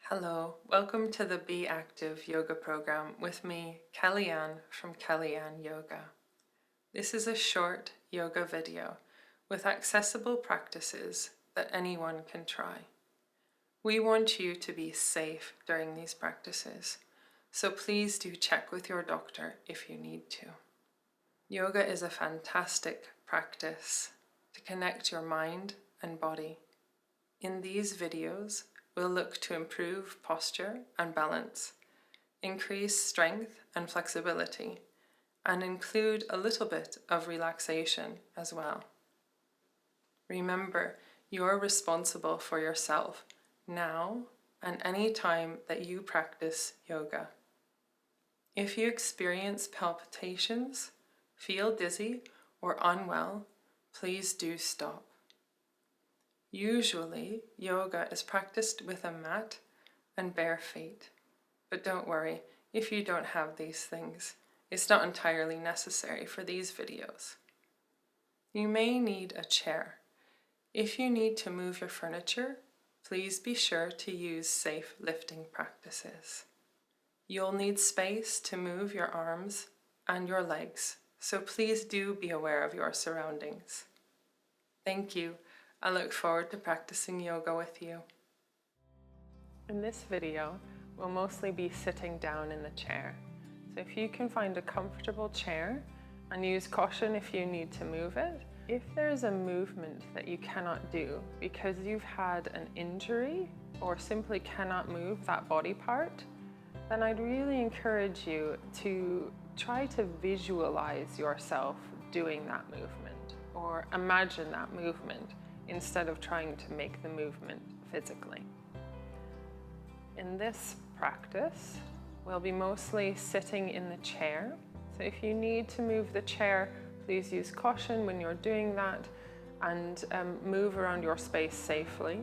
Hello, welcome to the Be Active yoga program with me, Kellyann from Kellyannyoga. This is a short yoga video with accessible practices that anyone can try. We want you to be safe during these practices, so please do check with your doctor if you need to. Yoga is a fantastic practice to connect your mind and body. In these videos, we'll look to improve posture and balance, increase strength and flexibility, and include a little bit of relaxation as well. Remember, you're responsible for yourself now and any time that you practice yoga. If you experience palpitations, feel dizzy, or unwell, please do stop. Usually, yoga is practiced with a mat and bare feet. But don't worry, if you don't have these things, it's not entirely necessary for these videos. You may need a chair. If you need to move your furniture, please be sure to use safe lifting practices. You'll need space to move your arms and your legs, so please do be aware of your surroundings. Thank you. I look forward to practicing yoga with you. In this video, we'll mostly be sitting down in the chair. So if you can find a comfortable chair and use caution if you need to move it. If there's a movement that you cannot do because you've had an injury or simply cannot move that body part, then I'd really encourage you to try to visualize yourself doing that movement or imagine that movement, instead of trying to make the movement physically. In this practice, we'll be mostly sitting in the chair. So if you need to move the chair, please use caution when you're doing that and move around your space safely.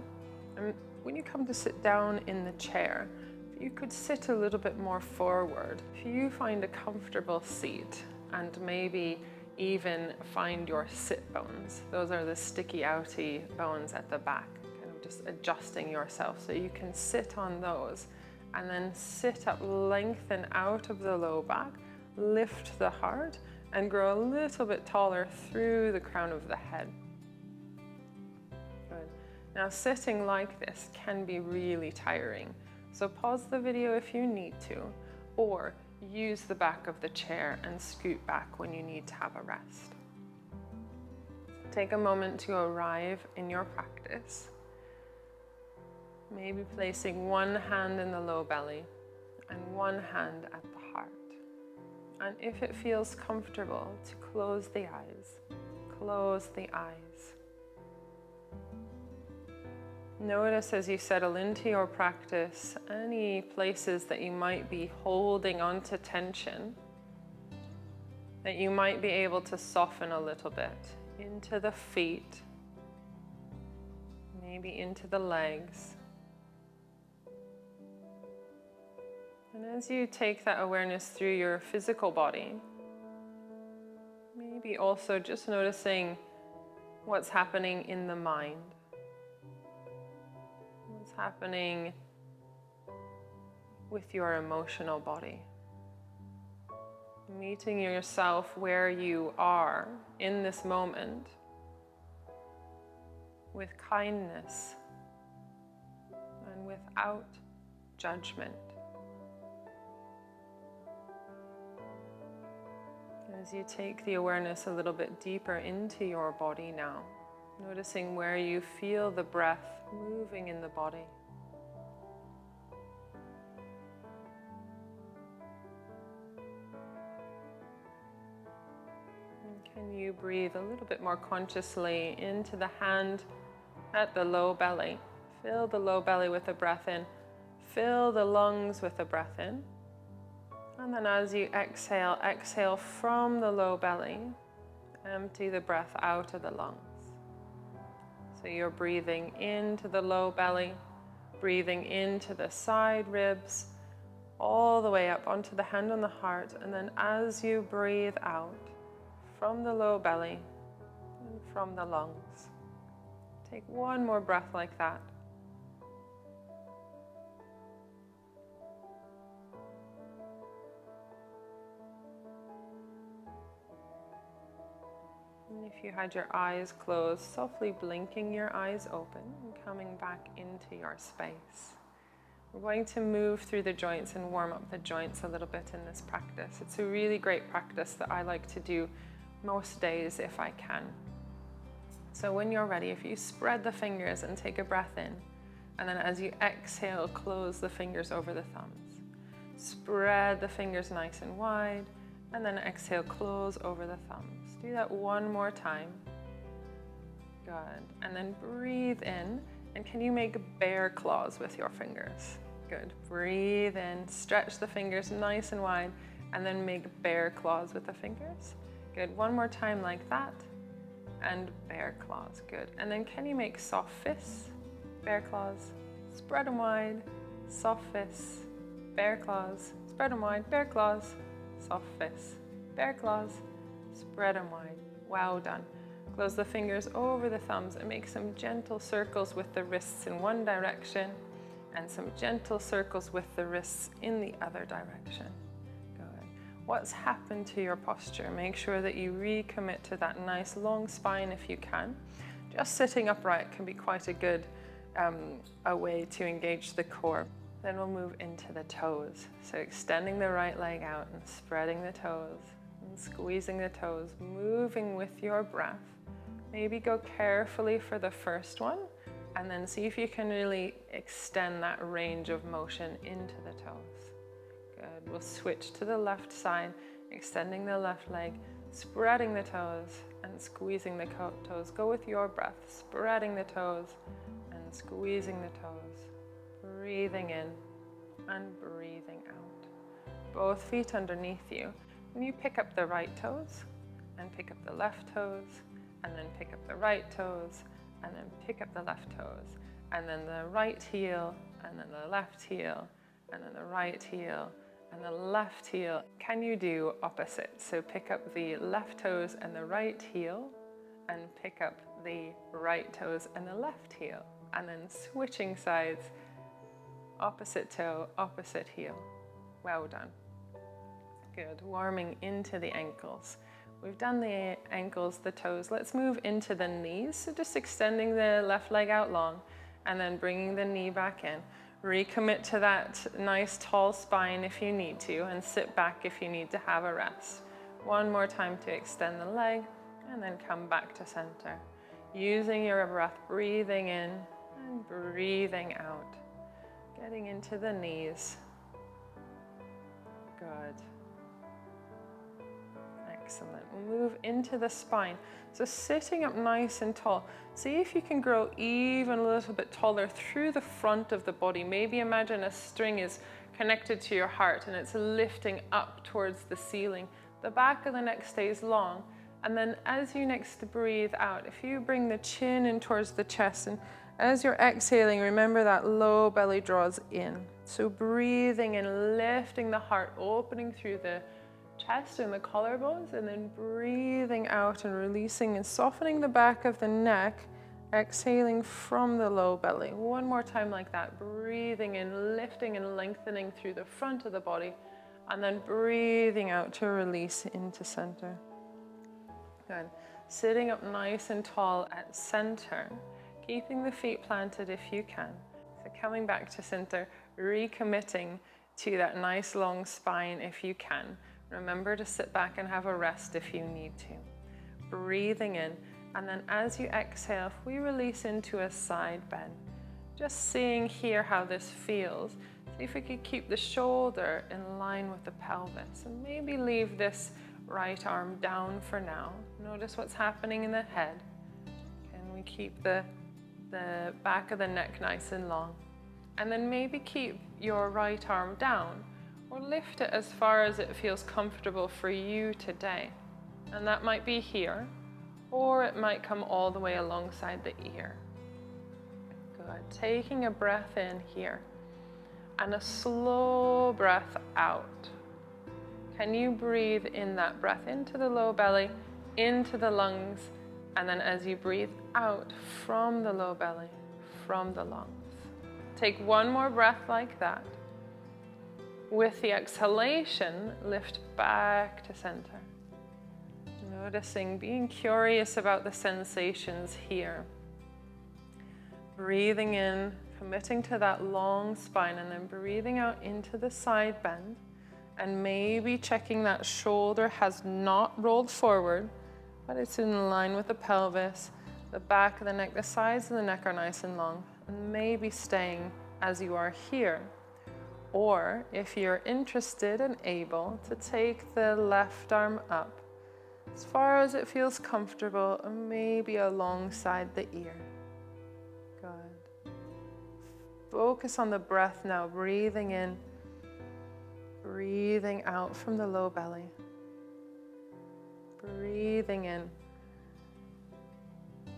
And when you come to sit down in the chair, if you could sit a little bit more forward. If you find a comfortable seat and maybe even find your sit bones. Those are the sticky outy bones at the back, kind of just adjusting yourself so you can sit on those and then sit up, lengthen out of the low back, lift the heart and grow a little bit taller through the crown of the head. Good. Now sitting like this can be really tiring, so pause the video if you need to, or use the back of the chair and scoot back when you need to have a rest. Take a moment to arrive in your practice. Maybe placing one hand in the low belly and one hand at the heart. And if it feels comfortable, to close the eyes. Close the eyes. Notice as you settle into your practice, any places that you might be holding onto tension, that you might be able to soften a little bit into the feet, maybe into the legs. And as you take that awareness through your physical body, maybe also just noticing what's happening in the mind. What's happening with your emotional body. Meeting yourself where you are in this moment with kindness and without judgment. As you take the awareness a little bit deeper into your body now, noticing where you feel the breath moving in the body. And can you breathe a little bit more consciously into the hand at the low belly? Fill the low belly with a breath in. Fill the lungs with a breath in. And then as you exhale, exhale from the low belly. Empty the breath out of the lungs. So you're breathing into the low belly, breathing into the side ribs, all the way up onto the hand on the heart. And then as you breathe out from the low belly and from the lungs, take one more breath like that. If you had your eyes closed, softly blinking your eyes open and coming back into your space. We're going to move through the joints and warm up the joints a little bit in this practice. It's a really great practice that I like to do most days if I can. So when you're ready, if you spread the fingers and take a breath in, and then as you exhale, close the fingers over the thumbs. Spread the fingers nice and wide, and then exhale, close over the thumbs. Do that one more time. Good. And then breathe in, and can you make bear claws with your fingers? Good. Breathe in, stretch the fingers nice and wide, and then make bear claws with the fingers. Good. One more time like that, and bear claws. Good. And then can you make soft fists? Bear claws, spread them wide, soft fists, bear claws, spread them wide, bear claws, soft fists, bear claws, spread them wide. Wow, done. Close the fingers over the thumbs and make some gentle circles with the wrists in one direction and some gentle circles with the wrists in the other direction. Good. What's happened to your posture? Make sure that you recommit to that nice long spine if you can. Just sitting upright can be quite a good a way to engage the core. Then we'll move into the toes. So extending the right leg out and spreading the toes and squeezing the toes, moving with your breath. Maybe go carefully for the first one and then see if you can really extend that range of motion into the toes. Good. We'll switch to the left side, extending the left leg, spreading the toes and squeezing the toes. Go with your breath, spreading the toes and squeezing the toes. Breathing in and breathing out. Both feet underneath you. And you pick up the right toes and pick up the left toes and then pick up the right toes and then pick up the left toes and then the right heel and then the left heel and then the right heel and the left heel. Can you do opposite? So pick up the left toes and the right heel and pick up the right toes and the left heel and then switching sides. Opposite toe, opposite heel. Well done. Good. Warming into the ankles. We've done the ankles, the toes. Let's move into the knees. So just extending the left leg out long and then bringing the knee back in. Recommit to that nice tall spine if you need to and sit back if you need to have a rest. One more time to extend the leg and then come back to center. Using your breath, breathing in and breathing out. Getting into the knees. Good. Excellent. We'll move into the spine. So sitting up nice and tall. See if you can grow even a little bit taller through the front of the body. Maybe imagine a string is connected to your heart and it's lifting up towards the ceiling. The back of the neck stays long. And then as you next breathe out, if you bring the chin in towards the chest, and as you're exhaling, remember that low belly draws in. So breathing and lifting the heart, opening through the chest and the collarbones, and then breathing out and releasing and softening the back of the neck, exhaling from the low belly. One more time like that, breathing in, lifting and lengthening through the front of the body, and then breathing out to release into center. Good. Sitting up nice and tall at center, keeping the feet planted if you can. So coming back to center, recommitting to that nice long spine if you can. Remember to sit back and have a rest if you need to. Breathing in, and then as you exhale, if we release into a side bend, just seeing here how this feels. See if we could keep the shoulder in line with the pelvis, and maybe leave this right arm down for now. Notice what's happening in the head. Can we keep the back of the neck nice and long? And then maybe keep your right arm down or lift it as far as it feels comfortable for you today. And that might be here, or it might come all the way alongside the ear. Good. Taking a breath in here and a slow breath out. Can you breathe in that breath into the low belly, into the lungs, and then as you breathe out from the low belly, from the lungs. Take one more breath like that. With the exhalation, lift back to center. Noticing, being curious about the sensations here. Breathing in, committing to that long spine, and then breathing out into the side bend. And maybe checking that shoulder has not rolled forward, but it's in line with the pelvis. The back of the neck, the sides of the neck are nice and long. And maybe staying as you are here. Or if you're interested and able to take the left arm up as far as it feels comfortable, and maybe alongside the ear. Good. Focus on the breath now, breathing in, breathing out from the low belly. Breathing in,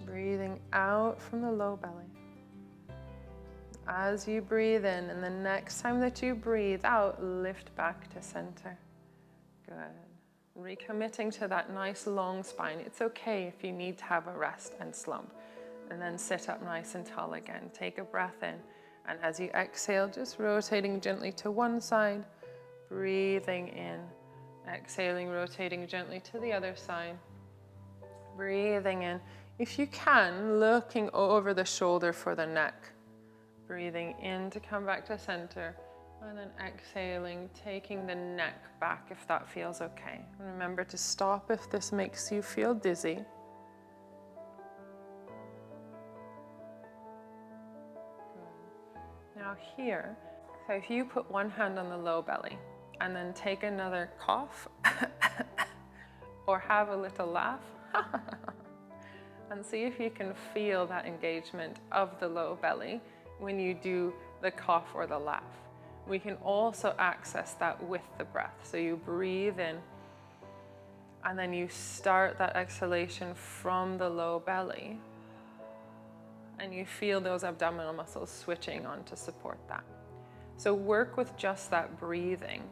breathing out from the low belly. As you breathe in, and the next time that you breathe out, lift back to center. Good. Recommitting to that nice long spine. It's okay if you need to have a rest and slump. And then sit up nice and tall again. Take a breath in. And as you exhale, just rotating gently to one side. Breathing in. Exhaling, rotating gently to the other side. Breathing in. If you can, looking over the shoulder for the neck. Breathing in to come back to center. And then exhaling, taking the neck back if that feels okay. And remember to stop if this makes you feel dizzy. Good. Now here, so if you put one hand on the low belly and then take another cough or have a little laugh and see if you can feel that engagement of the low belly when you do the cough or the laugh. We can also access that with the breath. So you breathe in and then you start that exhalation from the low belly and you feel those abdominal muscles switching on to support that. So work with just that breathing,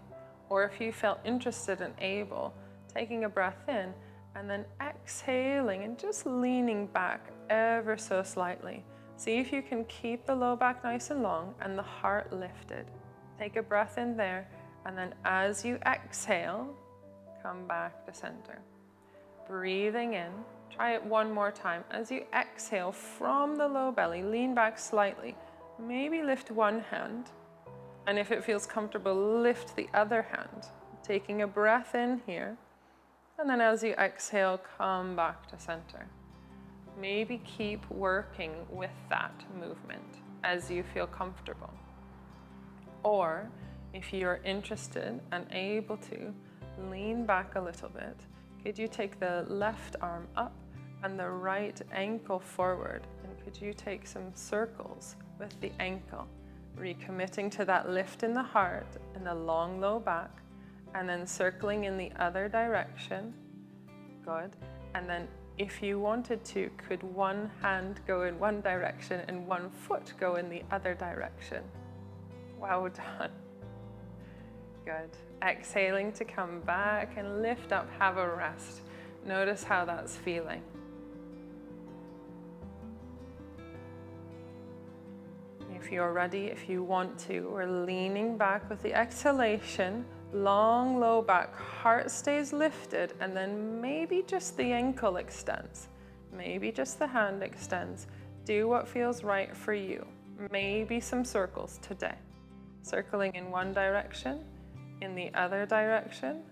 or if you felt interested and able, taking a breath in and then exhaling and just leaning back ever so slightly. See if you can keep the low back nice and long and the heart lifted. Take a breath in there, and then as you exhale, come back to center. Breathing in, try it one more time. As you exhale from the low belly, lean back slightly. Maybe lift one hand, and if it feels comfortable, lift the other hand. Taking a breath in here, and then as you exhale, come back to center. Maybe keep working with that movement as you feel comfortable. Or if you're interested and able to, lean back a little bit. Could you take the left arm up and the right ankle forward? And could you take some circles with the ankle, recommitting to that lift in the heart and the long low back, and then circling in the other direction. Good. And then if you wanted to, could one hand go in one direction and one foot go in the other direction? Well done. Good. Exhaling to come back and lift up, have a rest. Notice how that's feeling. If you're ready, if you want to, we're leaning back with the exhalation, long low back, heart stays lifted, and then maybe just the ankle extends. Maybe just the hand extends. Do what feels right for you. Maybe some circles today. Circling in one direction, in the other direction,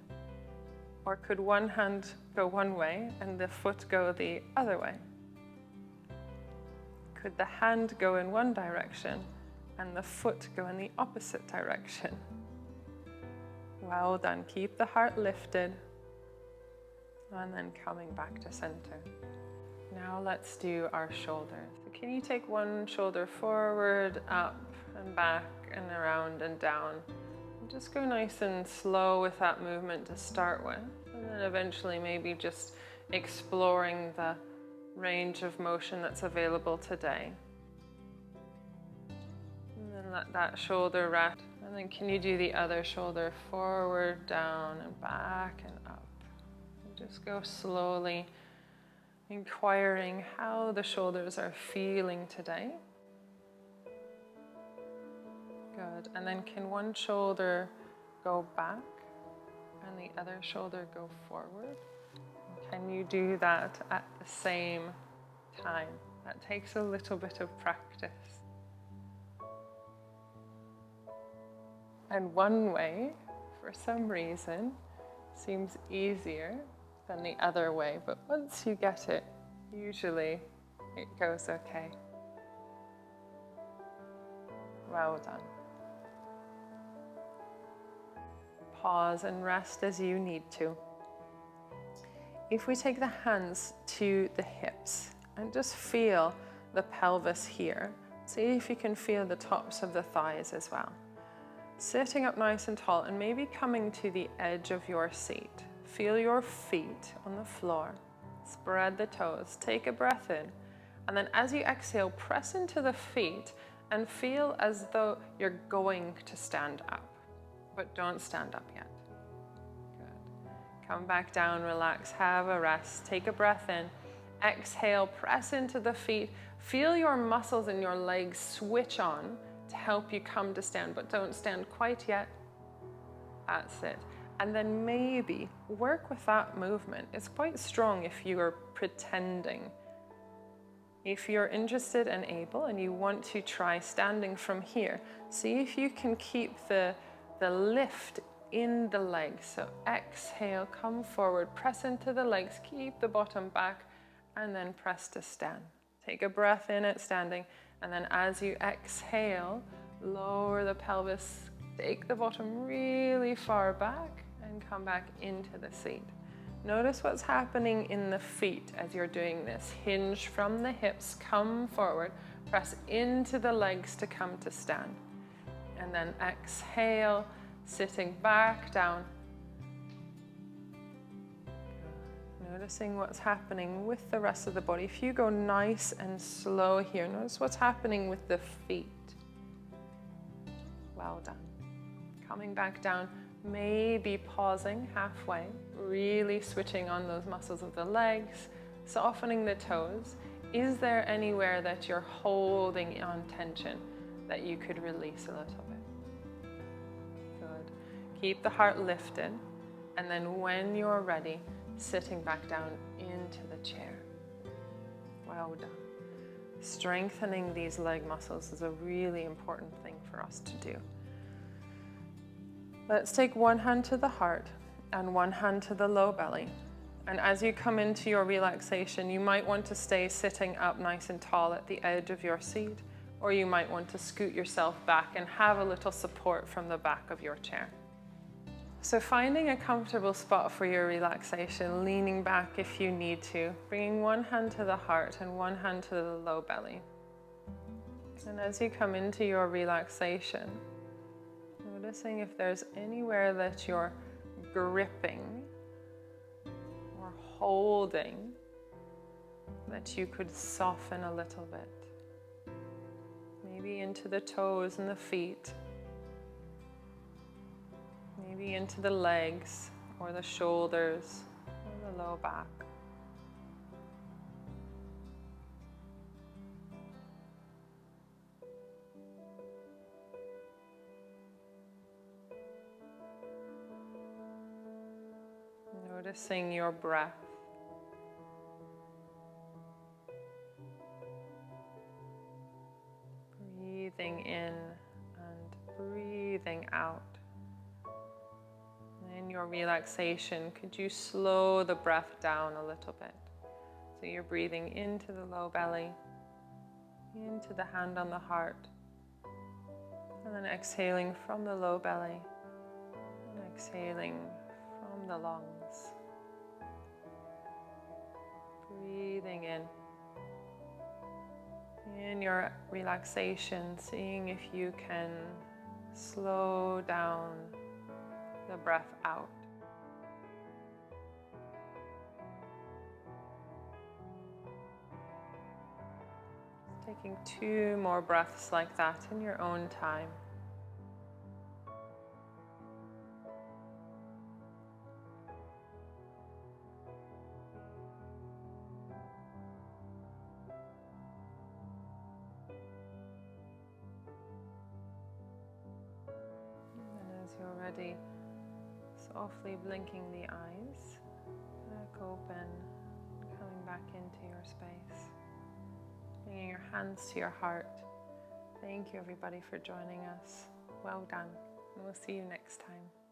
or could one hand go one way and the foot go the other way? Could the hand go in one direction and the foot go in the opposite direction? Well done. Keep the heart lifted and then coming back to center. Now let's do our shoulders. So can you take one shoulder forward, up and back and around and down? And just go nice and slow with that movement to start with. And then eventually maybe just exploring the range of motion that's available today. And then let that shoulder rest. And then can you do the other shoulder forward, down and back and up. And just go slowly, inquiring how the shoulders are feeling today. Good. And then can one shoulder go back and the other shoulder go forward? and you do that at the same time. That takes a little bit of practice. And one way, for some reason, seems easier than the other way, but once you get it, usually it goes okay. Well done. Pause and rest as you need to. If we take the hands to the hips and just feel the pelvis here, see if you can feel the tops of the thighs as well. Sitting up nice and tall and maybe coming to the edge of your seat. Feel your feet on the floor. Spread the toes. Take a breath in. And then as you exhale, press into the feet and feel as though you're going to stand up. But don't stand up yet. Good. Come back down, relax, have a rest. Take a breath in. Exhale, press into the feet. Feel your muscles in your legs switch on to help you come to stand, but don't stand quite yet. That's it. And then maybe work with that movement. It's quite strong if you are pretending. If you're interested and able and you want to try standing from here, see if you can keep the lift in the legs. So exhale, come forward, press into the legs, keep the bottom back, and then press to stand. Take a breath in at standing. And then as you exhale, lower the pelvis, take the bottom really far back and come back into the seat. Notice what's happening in the feet as you're doing this. Hinge from the hips, come forward, press into the legs to come to stand. And then exhale, sitting back down. Noticing what's happening with the rest of the body. If you go nice and slow here, notice what's happening with the feet. Well done. Coming back down, maybe pausing halfway, really switching on those muscles of the legs, softening the toes. Is there anywhere that you're holding on tension that you could release a little bit? Good. Keep the heart lifted, and then when you're ready, sitting back down into the chair. Well done. Strengthening these leg muscles is a really important thing for us to do. Let's take one hand to the heart and one hand to the low belly. And as you come into your relaxation, you might want to stay sitting up nice and tall at the edge of your seat, or you might want to scoot yourself back and have a little support from the back of your chair. So finding a comfortable spot for your relaxation, leaning back if you need to, bringing one hand to the heart and one hand to the low belly. And as you come into your relaxation, noticing if there's anywhere that you're gripping or holding that you could soften a little bit. Maybe into the toes and the feet. Maybe into the legs or the shoulders or the low back. Noticing your breath. Breathing in and breathing out. In your relaxation, could you slow the breath down a little bit? So you're breathing into the low belly, into the hand on the heart, and then exhaling from the low belly, and exhaling from the lungs. Breathing in your relaxation, seeing if you can slow down the breath out. Taking 2 more breaths like that in your own time. And as you're ready, softly blinking the eyes, open, coming back into your space. Bringing your hands to your heart. Thank you everybody for joining us. Well done. And we'll see you next time.